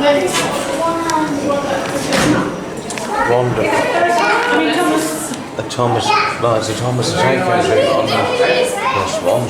Wonder. A Thomas, no, it's a Thomas Tank Engine on the +1. This one.